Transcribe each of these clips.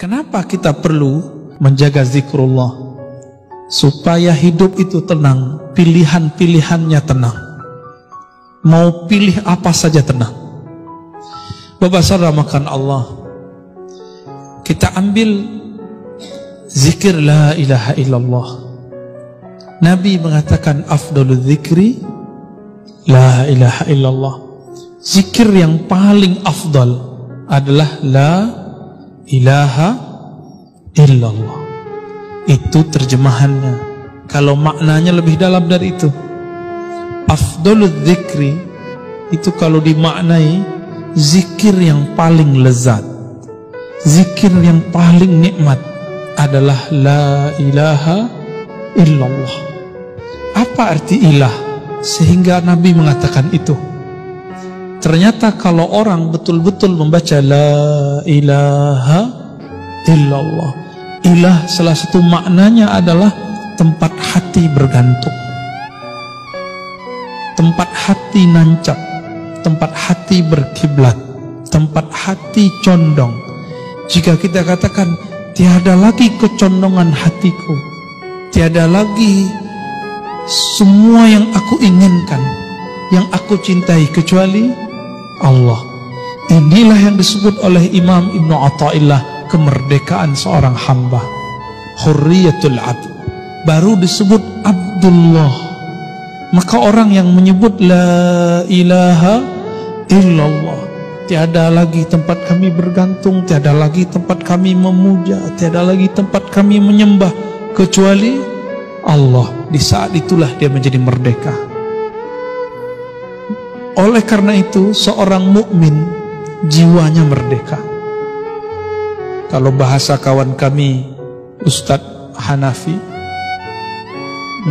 Kenapa kita perlu menjaga zikrullah? Supaya hidup itu tenang, pilihan-pilihannya tenang. Mau pilih apa saja tenang. Bapak saudara makan Allah, kita ambil zikir la ilaha illallah. Nabi mengatakan afdalul zikri la ilaha illallah. Zikir yang paling afdal adalah la ilaha illallah. Itu terjemahannya. Kalau maknanya lebih dalam dari itu, afdalul zikri itu kalau dimaknai zikir yang paling lezat, zikir yang paling nikmat adalah la ilaha illallah. Apa arti ilah sehingga Nabi mengatakan itu? Ternyata kalau orang betul-betul membaca la ilaha illallah, ilah salah satu maknanya adalah tempat hati bergantung, tempat hati nancap, tempat hati berkiblat, tempat hati condong. Jika kita katakan tiada lagi kecondongan hatiku, tiada lagi semua yang aku inginkan, yang aku cintai kecuali Allah. Inilah yang disebut oleh Imam Ibnu Athaillah kemerdekaan seorang hamba, hurriyatul abd. Baru disebut Abdullah. Maka orang yang menyebut la ilaha illallah, tiada lagi tempat kami bergantung, tiada lagi tempat kami memuja, tiada lagi tempat kami menyembah kecuali Allah. Di saat itulah dia menjadi merdeka. Oleh karena itu seorang mukmin jiwanya merdeka. Kalau bahasa kawan kami Ustadz Hanafi,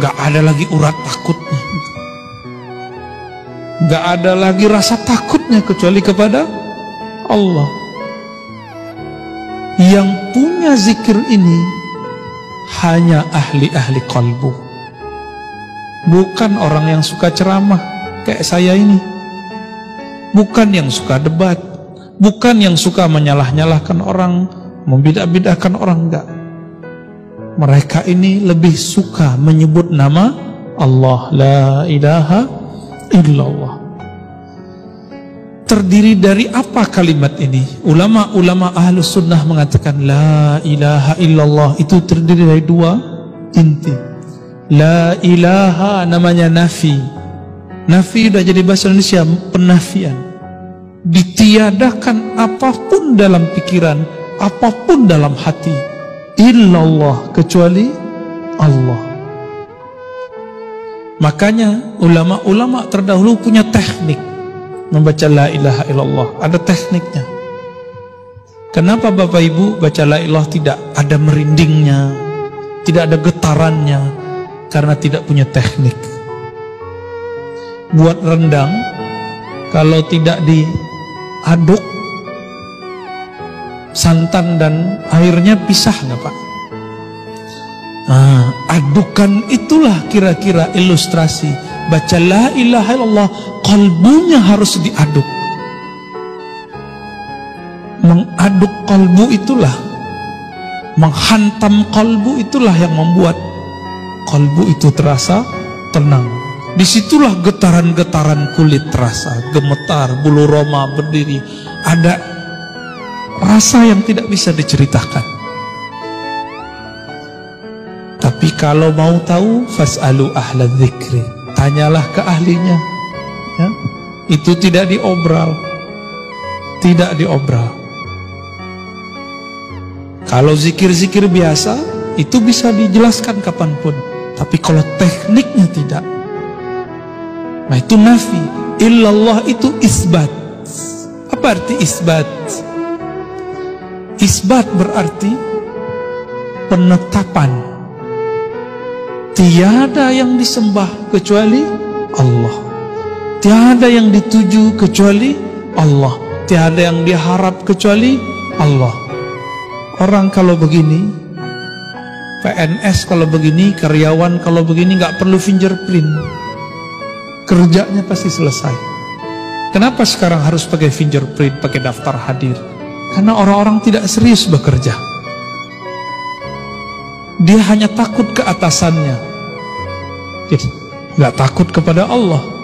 gak ada lagi urat takutnya, gak ada lagi rasa takutnya kecuali kepada Allah. Yang punya zikir ini hanya ahli-ahli qalbu, bukan orang yang suka ceramah kayak saya ini, bukan yang suka debat, bukan yang suka menyalah-nyalahkan orang, membidah-bidahkan orang, enggak. Mereka ini lebih suka menyebut nama Allah, la ilaha illallah. Terdiri dari apa kalimat ini? Ulama-ulama ahlus sunnah mengatakan la ilaha illallah itu terdiri dari dua inti. La ilaha namanya nafi. Nafi sudah jadi bahasa Indonesia penafian. Ditiadakan apapun dalam pikiran, apapun dalam hati, illallah kecuali Allah. Makanya ulama-ulama terdahulu punya teknik membaca la ilaha illallah, ada tekniknya. Kenapa Bapak Ibu baca la ilaha tidak ada merindingnya, tidak ada getarannya? Karena tidak punya teknik. Buat rendang, kalau tidak diaduk, santan dan airnya pisah nggak Pak? Nah, adukan itulah kira-kira ilustrasi baca la ilaha illallah, kalbunya harus diaduk. Mengaduk kalbu itulah, menghantam kalbu itulah yang membuat kalbu itu terasa tenang. Disitulah getaran-getaran kulit terasa, gemetar, bulu roma berdiri, ada rasa yang tidak bisa diceritakan. Tapi kalau mau tahu, fas'alu ahla dzikri, tanyalah ke ahlinya, ya? Itu tidak diobral, tidak diobral. Kalau zikir-zikir biasa itu bisa dijelaskan kapanpun, tapi kalau tekniknya tidak. Nah itu nafi. Illallah itu isbat. Apa arti isbat? Isbat berarti penetapan. Tiada yang disembah kecuali Allah, tiada yang dituju kecuali Allah, tiada yang diharap kecuali Allah. Orang kalau begini, PNS kalau begini, karyawan kalau begini, nggak perlu fingerprint, kerjanya pasti selesai. Kenapa sekarang harus pakai fingerprint, pakai daftar hadir? Karena orang-orang tidak serius bekerja. dia hanya takut ke atasannya, nggak takut kepada Allah.